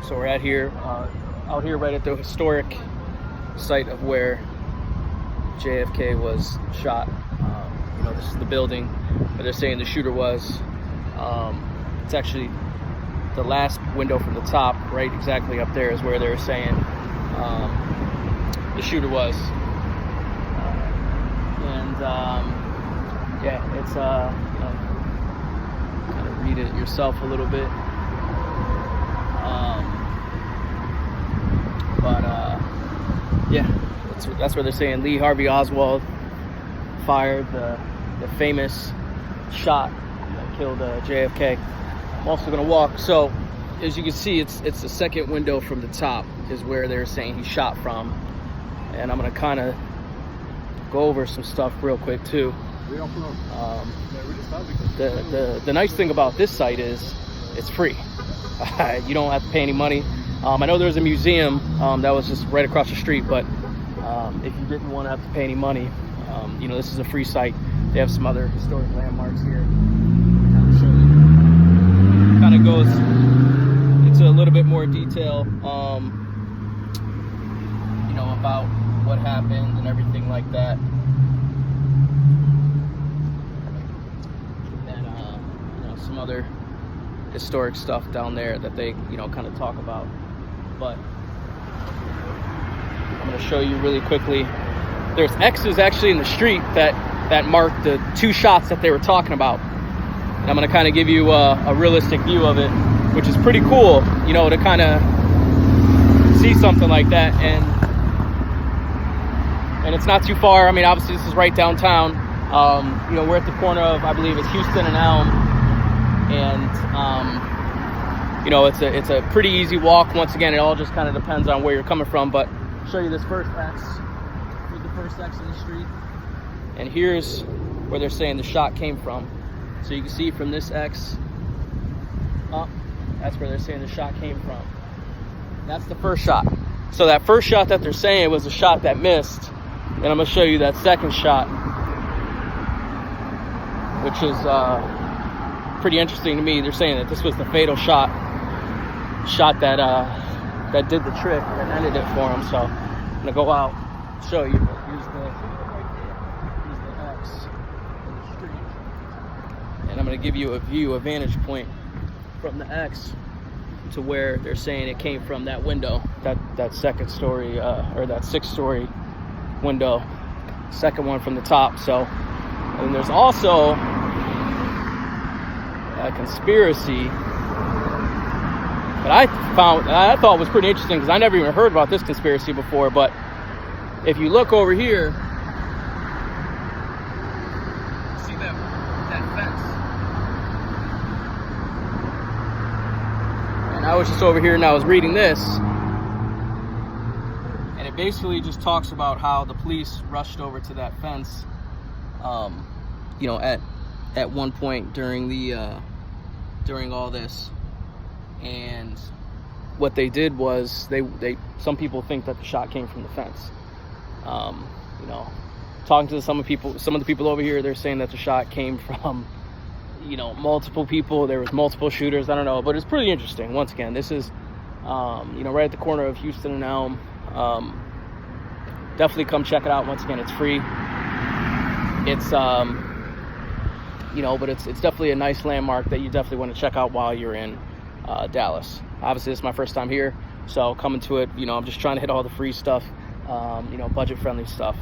So we're out here right at the historic site of where JFK was shot. This is the building where they're saying the shooter was. It's actually the last window from the top, right exactly up there is where they're saying the shooter was. It's kind of read it yourself a little bit. That's where they're saying Lee Harvey Oswald fired the famous shot that killed JFK. I'm also going to walk. So as you can see, it's the second window from the top is where they're saying he shot from. And I'm going to kind of go over some stuff real quick too. The nice thing about this site is it's free. You don't have to pay any money. I know there's a museum that was just right across the street, but if you didn't want to have to pay any money, this is a free site. They have some other historic landmarks here. Kind of goes into a little bit more detail, about what happened and everything like that. And some other historic stuff down there that they kind of talk about. But I'm going to show you really quickly. There's X's actually in the street that mark the two shots that they were talking about. And I'm going to kind of give you a realistic view of it, which is pretty cool, to kind of see something like that. And it's not too far. I mean, obviously this is right downtown. We're at the corner of, I believe it's Houston and Elm. And, it's a pretty easy walk. Once again, it all just kind of depends on where you're coming from. But I'll show you this first X. Here's the first X in the street. And here's where they're saying the shot came from. So you can see from this X up, that's where they're saying the shot came from. That's the first shot. So that first shot that they're saying was a shot that missed. And I'm going to show you that second shot, which is pretty interesting to me. They're saying that this was the fatal shot that did the trick, that ended it for him. So I'm going to go out and show you. Here's the X in the street. And I'm going to give you a vantage point from the X to where they're saying it came from, that window, that second story, or that 6-story window, second one from the top. So, and there's also a conspiracy that I thought was pretty interesting, because I never even heard about this conspiracy before. But if you look over here, see that fence. And I was just over here and I was reading this, and it basically just talks about how the police rushed over to that fence, at one point during all this. And what they did was some people think that the shot came from the fence. Talking to some of the people over here, they're saying that the shot came from, multiple people. There was multiple shooters. I don't know, but it's pretty interesting. Once again, this is, right at the corner of Houston and Elm. Definitely come check it out. Once again, it's free. It's, but it's definitely a nice landmark that you definitely want to check out while you're in Dallas. Obviously, this is my first time here, so coming to it, I'm just trying to hit all the free stuff, budget-friendly stuff.